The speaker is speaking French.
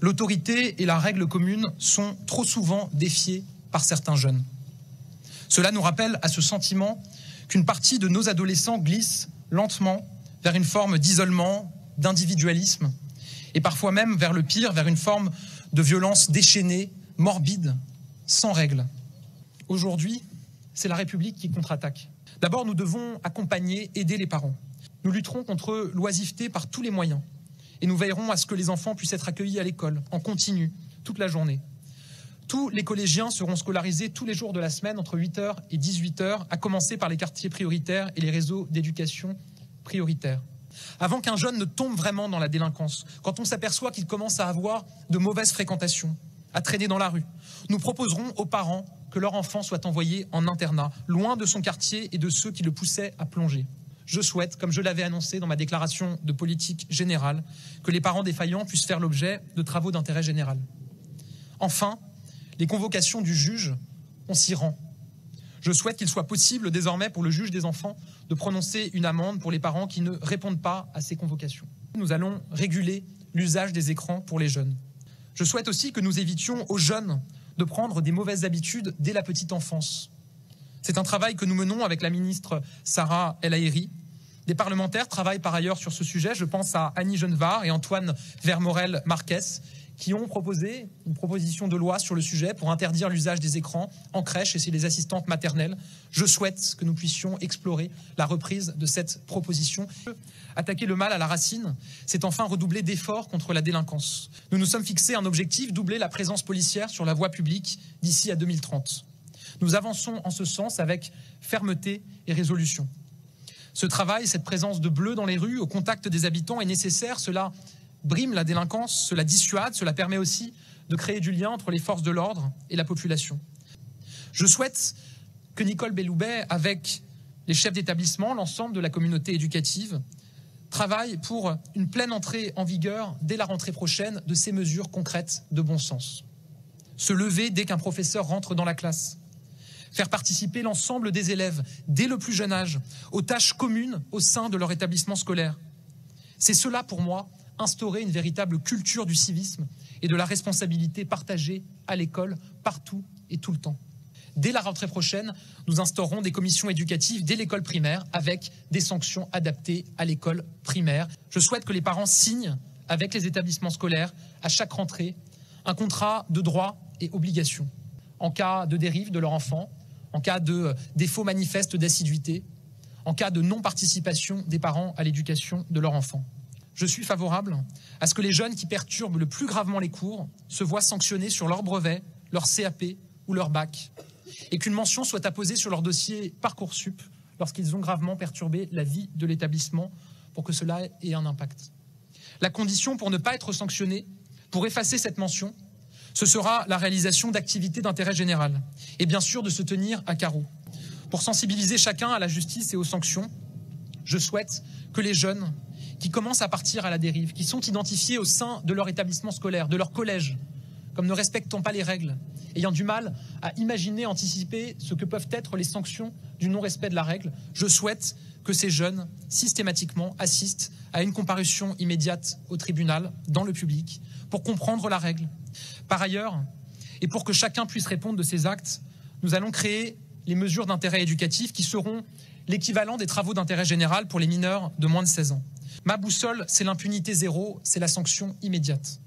l'autorité et la règle commune sont trop souvent défiées par certains jeunes. Cela nous rappelle à ce sentiment qu'une partie de nos adolescents glisse lentement vers une forme d'isolement, d'individualisme, et parfois même vers le pire, vers une forme de violence déchaînée, morbide, sans règle. Aujourd'hui, c'est la République qui contre-attaque. D'abord, nous devons accompagner, aider les parents. Nous lutterons contre l'oisiveté par tous les moyens. Et nous veillerons à ce que les enfants puissent être accueillis à l'école, en continu, toute la journée. Tous les collégiens seront scolarisés tous les jours de la semaine entre 8h et 18h, à commencer par les quartiers prioritaires et les réseaux d'éducation prioritaires. Avant qu'un jeune ne tombe vraiment dans la délinquance, quand on s'aperçoit qu'il commence à avoir de mauvaises fréquentations, à traîner dans la rue, nous proposerons aux parents que leur enfant soit envoyé en internat, loin de son quartier et de ceux qui le poussaient à plonger. Je souhaite, comme je l'avais annoncé dans ma déclaration de politique générale, que les parents défaillants puissent faire l'objet de travaux d'intérêt général. Enfin, les convocations du juge, on s'y rend. Je souhaite qu'il soit possible désormais pour le juge des enfants de prononcer une amende pour les parents qui ne répondent pas à ces convocations. Nous allons réguler l'usage des écrans pour les jeunes. Je souhaite aussi que nous évitions aux jeunes de prendre des mauvaises habitudes dès la petite enfance. C'est un travail que nous menons avec la ministre Sarah El Haïry. Des parlementaires travaillent par ailleurs sur ce sujet. Je pense à Annie Genevard et Antoine Vermorel-Marquez, qui ont proposé une proposition de loi sur le sujet pour interdire l'usage des écrans en crèche et chez les assistantes maternelles. Je souhaite que nous puissions explorer la reprise de cette proposition. Attaquer le mal à la racine, c'est enfin redoubler d'efforts contre la délinquance. Nous nous sommes fixés un objectif, doubler la présence policière sur la voie publique d'ici à 2030. Nous avançons en ce sens avec fermeté et résolution. Ce travail, cette présence de bleu dans les rues, au contact des habitants est nécessaire. Cela brime la délinquance, cela dissuade, cela permet aussi de créer du lien entre les forces de l'ordre et la population. Je souhaite que Nicole Belloubet, avec les chefs d'établissement, l'ensemble de la communauté éducative, travaille pour une pleine entrée en vigueur dès la rentrée prochaine de ces mesures concrètes de bon sens. Se lever dès qu'un professeur rentre dans la classe. Faire participer l'ensemble des élèves, dès le plus jeune âge, aux tâches communes au sein de leur établissement scolaire. C'est cela, pour moi, instaurer une véritable culture du civisme et de la responsabilité partagée à l'école, partout et tout le temps. Dès la rentrée prochaine, nous instaurerons des commissions éducatives dès l'école primaire avec des sanctions adaptées à l'école primaire. Je souhaite que les parents signent avec les établissements scolaires à chaque rentrée un contrat de droits et obligations. En cas de dérive de leur enfant, en cas de défaut manifeste d'assiduité, en cas de non-participation des parents à l'éducation de leur enfant. Je suis favorable à ce que les jeunes qui perturbent le plus gravement les cours se voient sanctionnés sur leur brevet, leur CAP ou leur bac, et qu'une mention soit apposée sur leur dossier Parcoursup lorsqu'ils ont gravement perturbé la vie de l'établissement pour que cela ait un impact. La condition pour ne pas être sanctionné, pour effacer cette mention, ce sera la réalisation d'activités d'intérêt général et bien sûr de se tenir à carreau. Pour sensibiliser chacun à la justice et aux sanctions, je souhaite que les jeunes qui commencent à partir à la dérive, qui sont identifiés au sein de leur établissement scolaire, de leur collège, comme ne respectant pas les règles, ayant du mal à imaginer, anticiper ce que peuvent être les sanctions du non-respect de la règle, je souhaite que ces jeunes, systématiquement, assistent à une comparution immédiate au tribunal, dans le public, pour comprendre la règle. Par ailleurs, et pour que chacun puisse répondre de ses actes, nous allons créer les mesures d'intérêt éducatif qui seront l'équivalent des travaux d'intérêt général pour les mineurs de moins de 16 ans. Ma boussole, c'est l'impunité zéro, c'est la sanction immédiate.